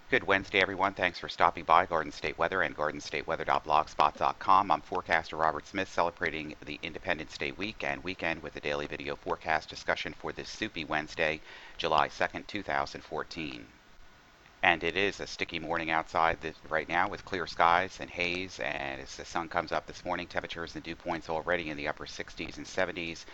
Good Wednesday, everyone. Thanks for stopping by Garden State Weather and GardenStateWeather.blogspot.com. I'm forecaster Robert Smith, celebrating the Independence Day week and weekend with a daily video forecast discussion for this soupy Wednesday, July 2nd, 2014. And it is a sticky morning outside right now with clear skies and haze. And as the sun comes up this morning, temperatures and dew points already in the upper 60s and 70s.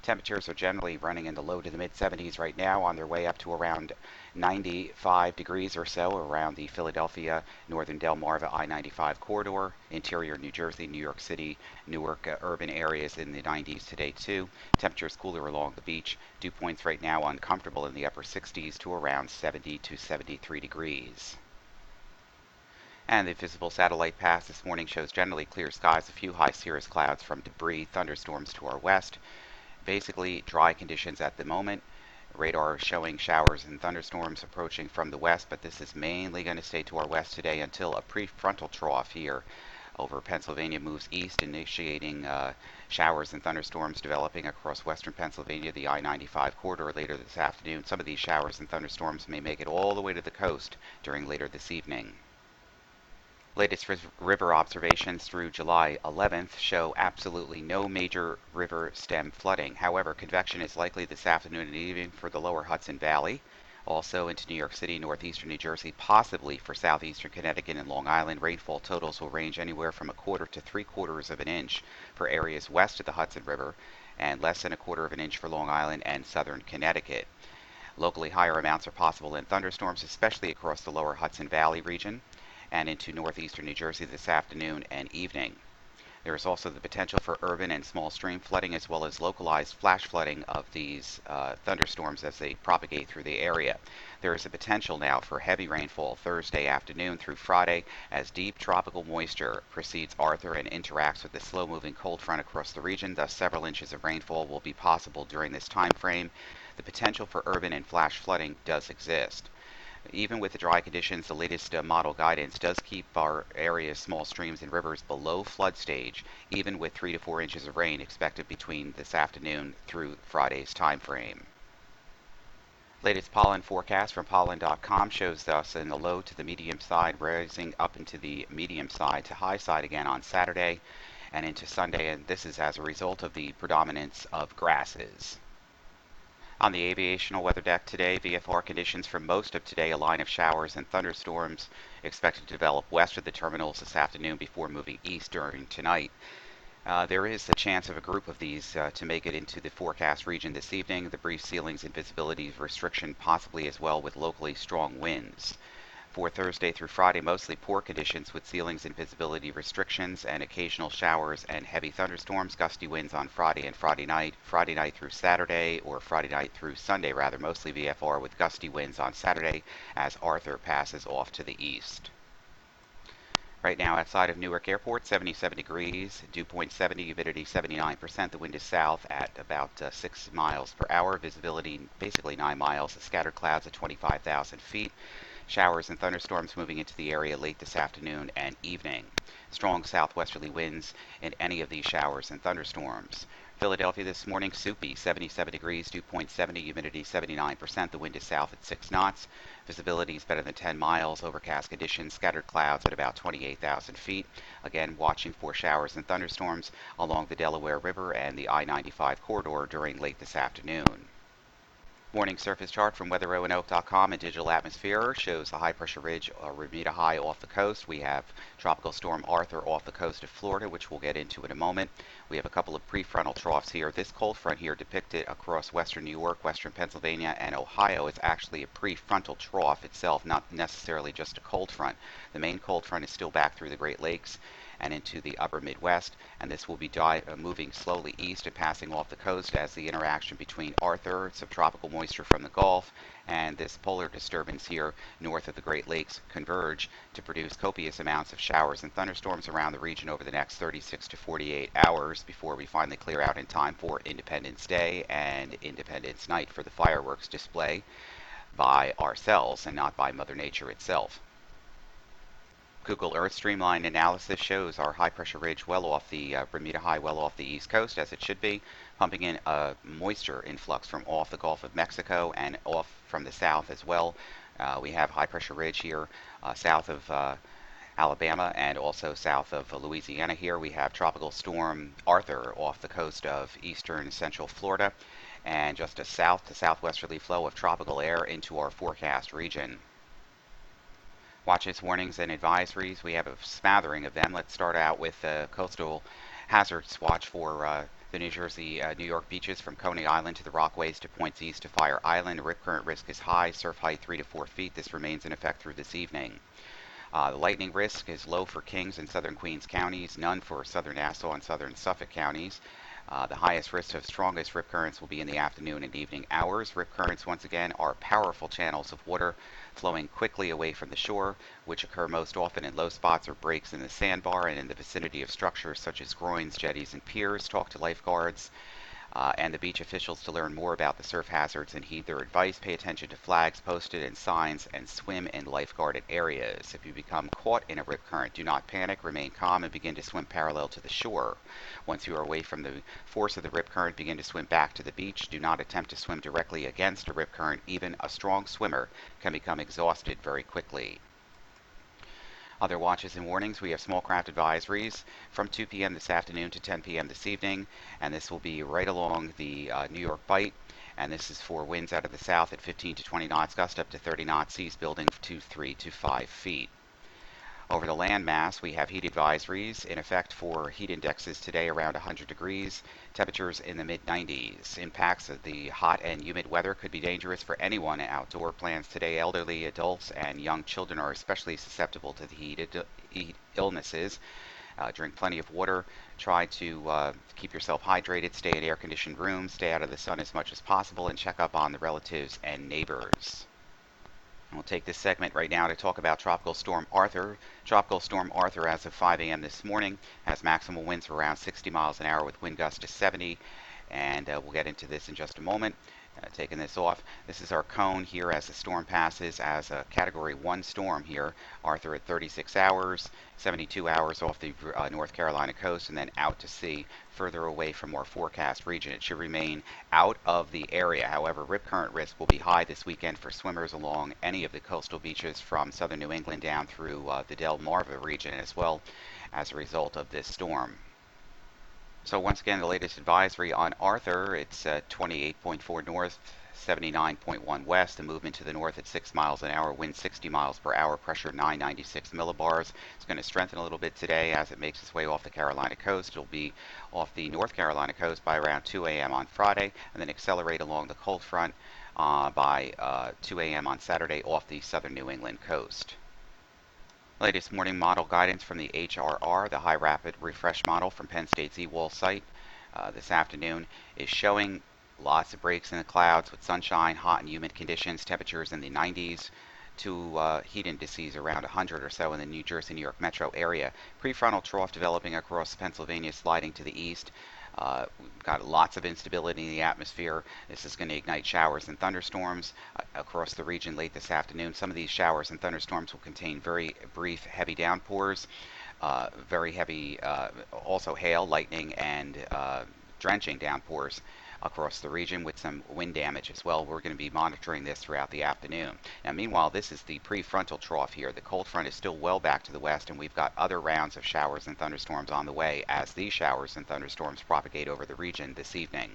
Temperatures are generally running in the low to the mid 70s right now, on their way up to around 95 degrees or so around the Philadelphia, Northern Delmarva I-95 corridor, interior New Jersey, New York City, Newark urban areas in the 90s today too. Temperatures cooler along the beach. Dew points right now uncomfortable in the upper 60s to around 70 to 73 degrees. And the visible satellite pass this morning shows generally clear skies, a few high cirrus clouds from debris, thunderstorms to our west. Basically dry conditions at the moment. Radar showing showers and thunderstorms approaching from the west, but this is mainly going to stay to our west today until a prefrontal trough here over Pennsylvania moves east, initiating showers and thunderstorms developing across western Pennsylvania, the I-95 corridor later this afternoon. Some of these showers and thunderstorms may make it all the way to the coast during later this evening. Latest river observations through July 11th show absolutely no major river stem flooding. However, convection is likely this afternoon and evening for the lower Hudson Valley, also into New York City, northeastern New Jersey, possibly for southeastern Connecticut and Long Island. Rainfall totals will range anywhere from a quarter to 3/4 of an inch for areas west of the Hudson River, and less than a quarter of an inch for Long Island and southern Connecticut. Locally higher amounts are possible in thunderstorms, especially across the lower Hudson Valley region and into northeastern New Jersey this afternoon and evening. There is also the potential for urban and small stream flooding, as well as localized flash flooding of these thunderstorms as they propagate through the area. There is a potential now for heavy rainfall Thursday afternoon through Friday as deep tropical moisture precedes Arthur and interacts with the slow-moving cold front across the region. Thus, several inches of rainfall will be possible during this time frame. The potential for urban and flash flooding does exist. Even with the dry conditions, the latest model guidance does keep our area's small streams and rivers below flood stage, even with 3 to 4 inches of rain expected between this afternoon through Friday's time frame. Latest pollen forecast from pollen.com shows us in the low to the medium side, rising up into the medium side to high side again on Saturday and into Sunday, and this is as a result of the predominance of grasses. On the aviational weather deck today, VFR conditions for most of today, a line of showers and thunderstorms expected to develop west of the terminals this afternoon before moving east during tonight. There is a chance of a group of these to make it into the forecast region this evening. The brief ceilings and visibility restriction possibly as well, with locally strong winds. For Thursday through Friday, mostly poor conditions with ceilings and visibility restrictions and occasional showers and heavy thunderstorms, gusty winds on Friday and Friday night through Saturday, or Friday night through Sunday rather, mostly VFR with gusty winds on Saturday as Arthur passes off to the east. Right now outside of Newark Airport, 77 degrees, dew point 70, humidity 79%. The wind is south at about 6 miles per hour, visibility basically 9 miles, scattered clouds at 25,000 feet. Showers and thunderstorms moving into the area late this afternoon and evening. Strong southwesterly winds in any of these showers and thunderstorms. Philadelphia this morning, soupy, 77 degrees, dew point 70, humidity 79%. The wind is south at 6 knots. Visibility is better than 10 miles. Overcast conditions, scattered clouds at about 28,000 feet. Again, watching for showers and thunderstorms along the Delaware River and the I-95 corridor during late this afternoon. Morning surface chart from weatheroanoke.com and Digital Atmosphere shows the high pressure ridge Bermuda High off the coast. We have Tropical Storm Arthur off the coast of Florida, which we'll get into in a moment. We have a couple of prefrontal troughs here. This cold front here depicted across western New York, western Pennsylvania, and Ohio is actually a prefrontal trough itself, not necessarily just a cold front. The main cold front is still back through the Great Lakes and into the upper Midwest, and this will be moving slowly east and passing off the coast as the interaction between Arthur, subtropical moisture from the Gulf, and this polar disturbance here north of the Great Lakes converge to produce copious amounts of showers and thunderstorms around the region over the next 36 to 48 hours before we finally clear out in time for Independence Day and Independence Night for the fireworks display by ourselves and not by Mother Nature itself. Google Earth Streamline analysis shows our high pressure ridge well off the Bermuda High, well off the east coast, as it should be, pumping in a moisture influx from off the Gulf of Mexico and off from the south as well. We have high pressure ridge here south of Alabama and also south of Louisiana here. We have Tropical Storm Arthur off the coast of eastern central Florida, and just a south to southwesterly flow of tropical air into our forecast region. Watches, warnings, and advisories. We have a smattering of them. Let's start out with the coastal hazards watch for the New Jersey, New York beaches from Coney Island to the Rockaways to points east to Fire Island. Rip current risk is high, surf height 3 to 4 feet. This remains in effect through this evening. The lightning risk is low for Kings and southern Queens counties, none for southern Nassau and southern Suffolk counties. The highest risk of strongest rip currents will be in the afternoon and evening hours. Rip currents, once again, are powerful channels of water flowing quickly away from the shore, which occur most often in low spots or breaks in the sandbar and in the vicinity of structures such as groins, jetties, and piers. Talk to lifeguards and the beach officials to learn more about the surf hazards and heed their advice. Pay attention to flags posted and signs and swim in lifeguarded areas. If you become caught in a rip current, do not panic, remain calm, and begin to swim parallel to the shore. Once you are away from the force of the rip current, begin to swim back to the beach. Do not attempt to swim directly against a rip current. Even a strong swimmer can become exhausted very quickly. Other watches and warnings, we have small craft advisories from 2 p.m. this afternoon to 10 p.m. this evening, and this will be right along the New York Bight, and this is for winds out of the south at 15 to 20 knots, gust up to 30 knots, seas building to 3 to 5 feet. Over the land mass, we have heat advisories in effect for heat indexes today around 100 degrees, temperatures in the mid-90s. Impacts of the hot and humid weather could be dangerous for anyone in outdoor plans today. Elderly, adults, and young children are especially susceptible to the heat illnesses. Drink plenty of water. Try to keep yourself hydrated. Stay in air-conditioned rooms. Stay out of the sun as much as possible, and check up on the relatives and neighbors. We'll take this segment right now to talk about Tropical Storm Arthur. Tropical Storm Arthur, as of 5 a.m. this morning, has maximum winds of around 60 miles an hour with wind gusts to 70, and we'll get into this in just a moment. Taking this off, this is our cone here as the storm passes as a Category 1 storm here. Arthur at 36 hours, 72 hours off the North Carolina coast, and then out to sea further away from our forecast region. It should remain out of the area. However, rip current risk will be high this weekend for swimmers along any of the coastal beaches from southern New England down through the Delmarva region as well as a result of this storm. So once again, the latest advisory on Arthur, it's 28.4 north, 79.1 west, the movement to the north at 6 miles an hour, wind 60 miles per hour, pressure 996 millibars. It's going to strengthen a little bit today as it makes its way off the Carolina coast. It'll be off the North Carolina coast by around 2 a.m. on Friday, and then accelerate along the cold front by 2 a.m. on Saturday off the southern New England coast. Latest morning model guidance from the HRR, the High Rapid Refresh model from Penn State's eWall site this afternoon, is showing lots of breaks in the clouds with sunshine, hot and humid conditions, temperatures in the 90s to heat indices around 100 or so in the New Jersey, New York metro area. Prefrontal trough developing across Pennsylvania, sliding to the east. We've got lots of instability in the atmosphere. This is going to ignite showers and thunderstorms across the region late this afternoon. Some of these showers and thunderstorms will contain very brief, heavy downpours, very heavy, also hail, lightning, and drenching downpours across the region with some wind damage as well. We're going to be monitoring this throughout the afternoon. Now, meanwhile, this is the prefrontal trough here. The cold front is still well back to the west, and we've got other rounds of showers and thunderstorms on the way as these showers and thunderstorms propagate over the region this evening.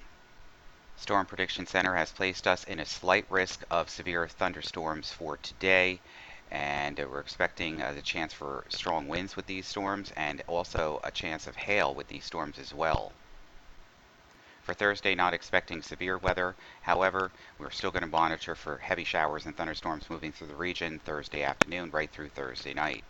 Storm Prediction Center has placed us in a slight risk of severe thunderstorms for today, and we're expecting the chance for strong winds with these storms and also a chance of hail with these storms as well. For Thursday, not expecting severe weather. However, we're still going to monitor for heavy showers and thunderstorms moving through the region Thursday afternoon right through Thursday night.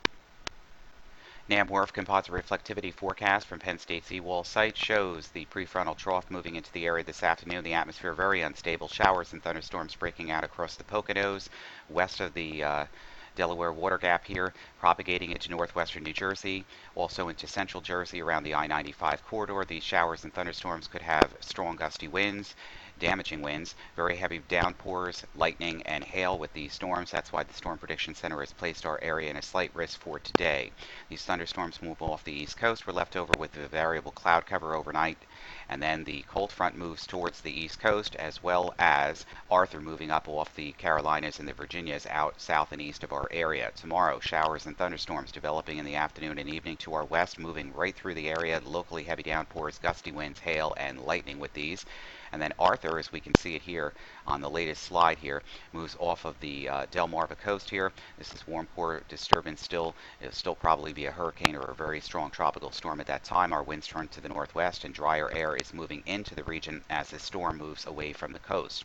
NAMWRF composite reflectivity forecast from Penn State's eWall site shows the prefrontal trough moving into the area this afternoon. The atmosphere very unstable. Showers and thunderstorms breaking out across the Poconos, west of the Delaware Water Gap here, propagating into northwestern New Jersey, also into central Jersey around the I-95 corridor. These showers and thunderstorms could have strong gusty winds damaging winds, very heavy downpours, lightning, and hail with these storms. That's why the Storm Prediction Center has placed our area in a slight risk for today. These thunderstorms move off the east coast. We're left over with the variable cloud cover overnight, and then the cold front moves towards the east coast, as well as Arthur moving up off the Carolinas and the Virginias out south and east of our area. Tomorrow, showers and thunderstorms developing in the afternoon and evening to our west, moving right through the area. Locally heavy downpours, gusty winds, hail, and lightning with these. And then Arthur, as we can see it here on the latest slide here, moves off of the Delmarva coast here. This is warm core disturbance still. It'll still probably be a hurricane or a very strong tropical storm at that time. Our winds turn to the northwest, and drier air is moving into the region as the storm moves away from the coast.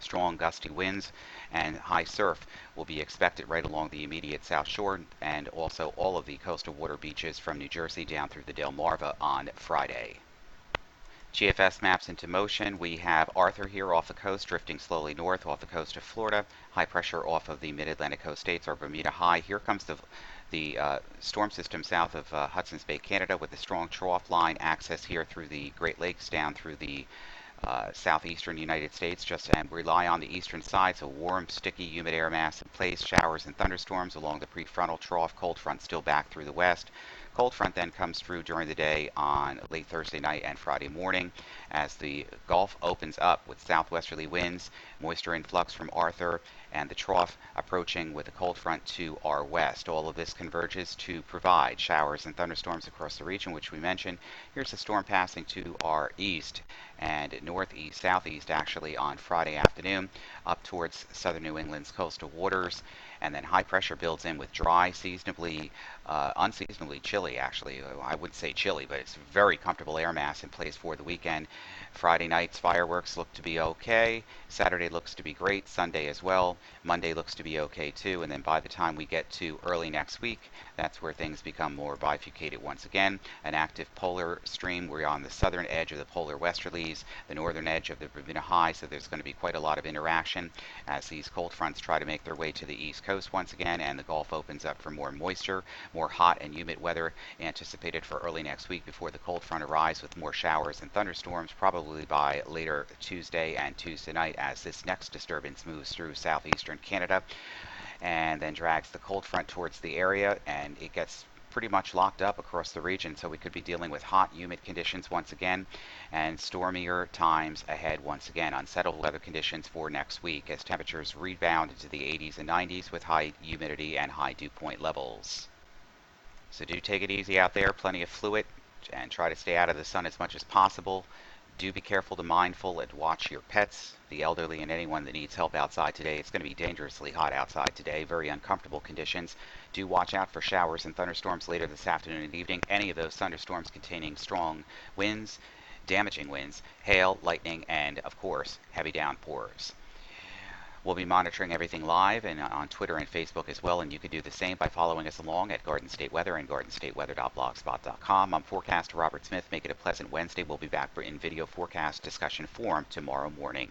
Strong gusty winds and high surf will be expected right along the immediate south shore, and also all of the coastal water beaches from New Jersey down through the Delmarva on Friday. GFS maps into motion. We have Arthur here off the coast, drifting slowly north off the coast of Florida. High pressure off of the mid-Atlantic coast states, our Bermuda High. Here comes the storm system south of Hudson's Bay, Canada, with a strong trough line access here through the Great Lakes down through the southeastern United States, and rely on the eastern side, so warm, sticky, humid air mass in place, showers and thunderstorms along the prefrontal trough, cold front still back through the west. Cold front then comes through during the day on late Thursday night and Friday morning as the Gulf opens up with southwesterly winds, moisture influx from Arthur, and the trough approaching with a cold front to our west. All of this converges to provide showers and thunderstorms across the region, which we mentioned. Here's a storm passing to our east and northeast, southeast actually, on Friday afternoon up towards southern New England's coastal waters. And then high pressure builds in with dry, unseasonably chilly, actually. I wouldn't say chilly, but it's very comfortable air mass in place for the weekend. Friday night's fireworks look to be okay. Saturday looks to be great. Sunday as well. Monday looks to be okay too. And then by the time we get to early next week, that's where things become more bifurcated once again. An active polar stream. We're on the southern edge of the polar westerlies, the northern edge of the Bermuda High, so there's going to be quite a lot of interaction as these cold fronts try to make their way to the east coast once again, and the Gulf opens up for more moisture, more hot and humid weather anticipated for early next week before the cold front arrives with more showers and thunderstorms probably by later Tuesday and Tuesday night as this next disturbance moves through southeastern Canada and then drags the cold front towards the area, and it gets pretty much locked up across the region, so we could be dealing with hot, humid conditions once again and stormier times ahead once again. Unsettled weather conditions for next week as temperatures rebound into the 80s and 90s with high humidity and high dew point levels. So do take it easy out there, plenty of fluid, and try to stay out of the sun as much as possible. Do be careful, mindful, and watch your pets, the elderly, and anyone that needs help outside today. It's going to be dangerously hot outside today, very uncomfortable conditions. Do watch out for showers and thunderstorms later this afternoon and evening. Any of those thunderstorms containing strong winds, damaging winds, hail, lightning, and, of course, heavy downpours. We'll be monitoring everything live and on Twitter and Facebook as well, and you can do the same by following us along at Garden State Weather and gardenstateweather.blogspot.com. I'm forecaster Robert Smith. Make it a pleasant Wednesday. We'll be back in video forecast discussion form tomorrow morning.